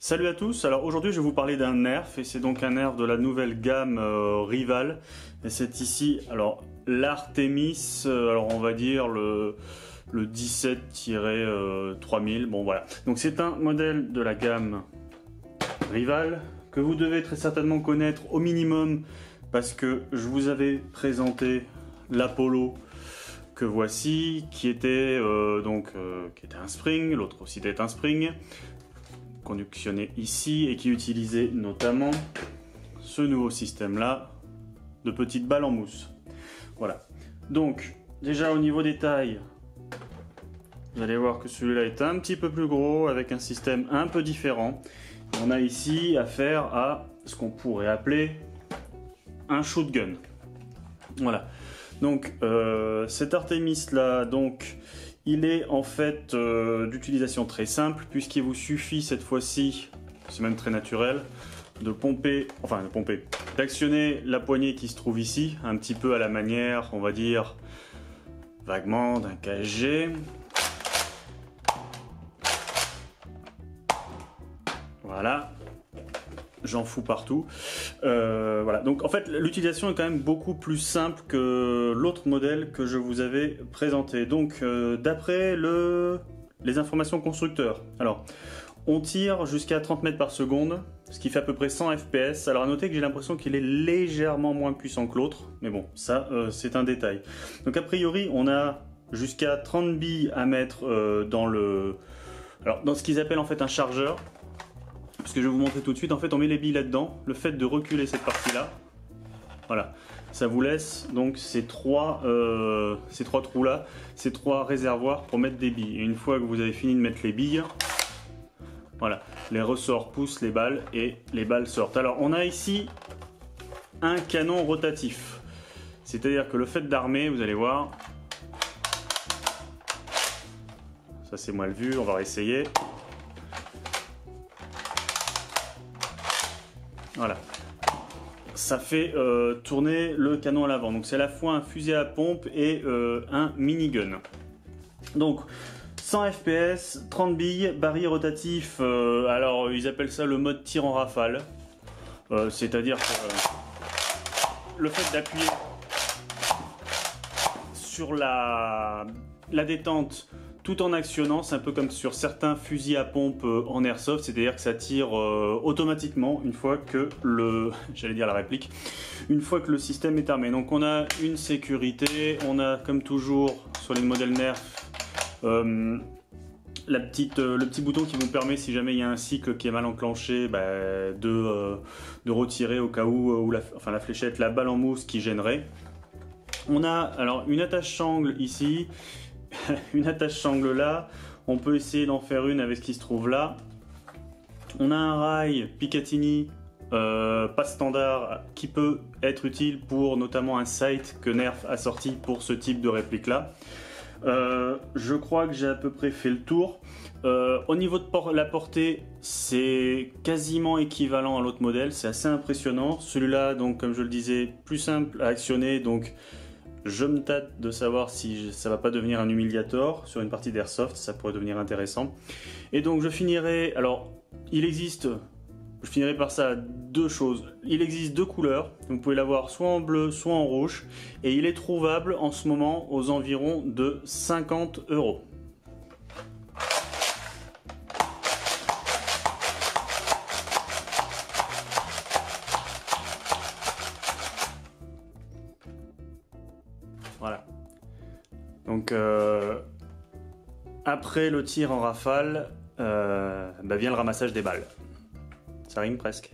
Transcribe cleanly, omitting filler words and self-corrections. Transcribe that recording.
Salut à tous, alors aujourd'hui je vais vous parler d'un nerf et c'est donc un nerf de la nouvelle gamme Rival et c'est ici alors l'Artemis, alors on va dire le 17-3000, bon voilà. Donc c'est un modèle de la gamme Rival que vous devez très certainement connaître au minimum parce que je vous avais présenté l'Apollo que voici qui était qui était un spring, l'autre aussi était un spring conductionné ici et qui utilisait notamment ce nouveau système là de petites balles en mousse. Voilà, donc déjà au niveau des tailles, vous allez voir que celui-là est un petit peu plus gros avec un système un peu différent. On a ici affaire à ce qu'on pourrait appeler un shotgun. Voilà, donc cet Artemis là, donc il est en fait d'utilisation très simple puisqu'il vous suffit cette fois-ci, c'est même très naturel, d'actionner la poignée qui se trouve ici, un petit peu à la manière, on va dire, vaguement d'un KSG. Voilà. J'en fous partout. Voilà. Donc en fait l'utilisation est quand même beaucoup plus simple que l'autre modèle que je vous avais présenté. Donc d'après les informations constructeurs, alors on tire jusqu'à 30 mètres par seconde, ce qui fait à peu près 100 fps. Alors à noter que j'ai l'impression qu'il est légèrement moins puissant que l'autre, mais bon ça c'est un détail. Donc a priori on a jusqu'à 30 billes à mettre dans ce qu'ils appellent en fait un chargeur. Ce que je vais vous montrer tout de suite, en fait on met les billes là-dedans, le fait de reculer cette partie-là, voilà, ça vous laisse donc ces trois trous-là, ces trois réservoirs pour mettre des billes. Et une fois que vous avez fini de mettre les billes, voilà, les ressorts poussent les balles et les balles sortent. Alors on a ici un canon rotatif, c'est-à-dire que le fait d'armer, vous allez voir, ça c'est mal vu, on va réessayer. Voilà, ça fait tourner le canon à l'avant. Donc c'est à la fois un fusil à pompe et un minigun. Donc 100 fps, 30 billes, barillet rotatif. Alors ils appellent ça le mode tir en rafale. C'est-à-dire que le fait d'appuyer sur la détente tout en actionnant, c'est un peu comme sur certains fusils à pompe en airsoft, c'est-à-dire que ça tire automatiquement une fois que j'allais dire la réplique, une fois que le système est armé. Donc on a une sécurité, on a comme toujours sur les modèles Nerf le petit bouton qui vous permet, si jamais il y a un cycle qui est mal enclenché, de retirer au cas où la fléchette, la balle en mousse qui gênerait. On a alors une attache sangle ici. Une attache sangle là, on peut essayer d'en faire une avec ce qui se trouve là. On a un rail Picatinny pas standard qui peut être utile pour notamment un sight que Nerf a sorti pour ce type de réplique là. Je crois que j'ai à peu près fait le tour. Au niveau de la portée, c'est quasiment équivalent à l'autre modèle, c'est assez impressionnant. Celui-là, donc comme je le disais, plus simple à actionner, donc je me tâte de savoir si ça va pas devenir un humiliator sur une partie d'airsoft, ça pourrait devenir intéressant. Et donc je finirai, alors je finirai par ça deux choses. Il existe deux couleurs, vous pouvez l'avoir soit en bleu, soit en rouge, et il est trouvable en ce moment aux environs de 50 €. Voilà. Donc après le tir en rafale, vient le ramassage des balles. Ça rime presque.